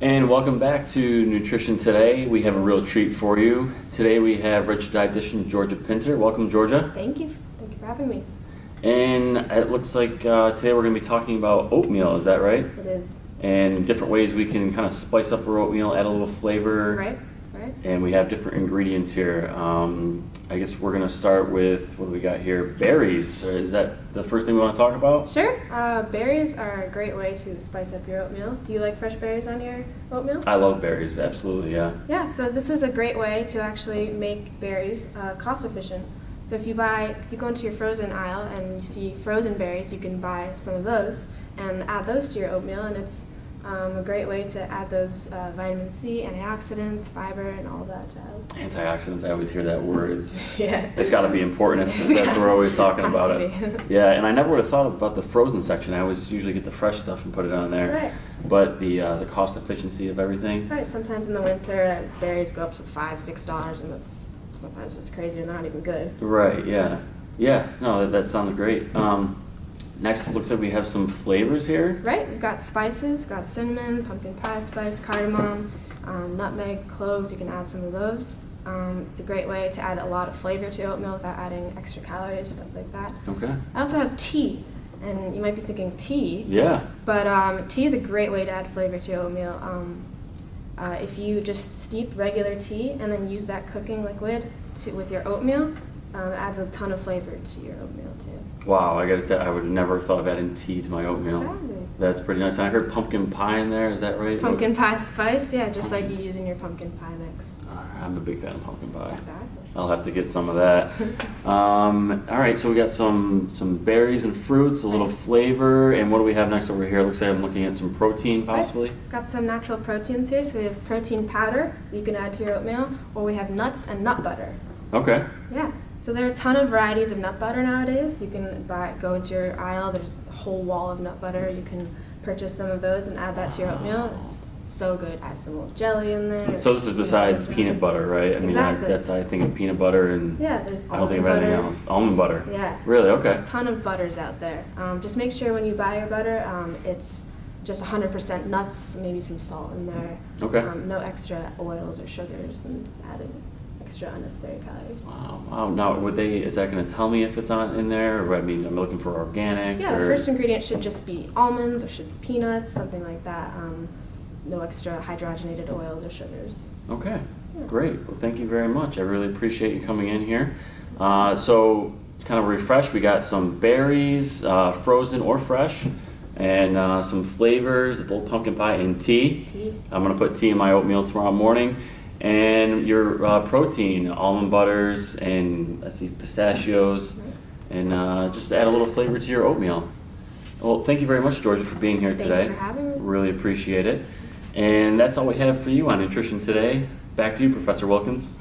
And welcome back to Nutrition Today. We have a real treat for you. Today we have registered dietitian Georgia Pinter. Welcome, Georgia. Thank you. Thank you for having me. And it looks like today we're going to be talking about oatmeal. Is that right? It is. And different ways we can kind of spice up our oatmeal, add a little flavor. Right. That's right. And we have different ingredients here. I guess we're going to start with, what do we got here? Berries. Is that the first thing we want to talk about? Sure. Berries are a great way to spice up your oatmeal. Do you like fresh berries on your oatmeal? I love berries, absolutely, yeah. Yeah, so this is a great way to actually make berries cost efficient. So if you go into your frozen aisle and you see frozen berries, you can buy some of those and add those to your oatmeal, and it's a great way to add those vitamin C, antioxidants, fiber, and all that jazz. Antioxidants, I always hear that word. Yeah. It's got to be important if that's what we're always talking about it. Yeah, and I never would have thought about the frozen section. I always usually get the fresh stuff and put it on there. Right. But the cost efficiency of everything. Right. Sometimes in the winter, berries go up to $5-6, and that's sometimes it's crazy and they're not even good. Right. Yeah. Yeah. No, that sounds great. Next, it looks like we have some flavors here. Right, we've got spices, got cinnamon, pumpkin pie spice, cardamom, nutmeg, cloves, you can add some of those. It's a great way to add a lot of flavor to oatmeal without adding extra calories, stuff like that. Okay. I also have tea, and you might be thinking tea. Yeah. But tea is a great way to add flavor to oatmeal. If you just steep regular tea and then use that cooking liquid with your oatmeal, it adds a ton of flavor to your oatmeal too. Wow, I gotta tell you, I would have never thought of adding tea to my oatmeal. Exactly. That's pretty nice. And I heard pumpkin pie in there, is that right? Pumpkin pie spice, yeah, just like you use in your pumpkin pie mix. I'm a big fan of pumpkin pie. Exactly. I'll have to get some of that. All right, so we got some berries and fruits, a little flavor, and what do we have next over here? Looks like I'm looking at some protein, possibly. Right. Got some natural proteins here, so we have protein powder that you can add to your oatmeal, or we have nuts and nut butter. Okay. Yeah, so there are a ton of varieties of nut butter nowadays. You can go into your aisle, there's a whole wall of nut butter. You can purchase some of those and add that to your oatmeal. It's so good. Add some little jelly in there. So this is besides peanut butter, right? I mean, exactly. I think of peanut butter and yeah, there's I don't think of anything else. Almond butter. Yeah. Really? Okay. A ton of butters out there. Just make sure when you buy your butter, it's just 100% nuts, maybe some salt in there. Okay. No extra oils or sugars and added extra unnecessary calories. Wow. Now, is that going to tell me if it's in there? Or, I mean, I'm looking for organic. Yeah, the first ingredient should just be almonds or should be peanuts, something like that. No extra hydrogenated oils or sugars. Okay, yeah. Great. Well, thank you very much. I really appreciate you coming in here. So, kind of refresh, we got some berries, frozen or fresh, and some flavors, a little pumpkin pie and tea. I'm going to put tea in my oatmeal tomorrow morning. And your protein, almond butters, and I see pistachios, and just add a little flavor to your oatmeal. Well, thank you very much, Georgia, for being here today. Thank you for having me. Really appreciate it. And that's all we have for you on Nutrition Today. Back to you, Professor Wilkins.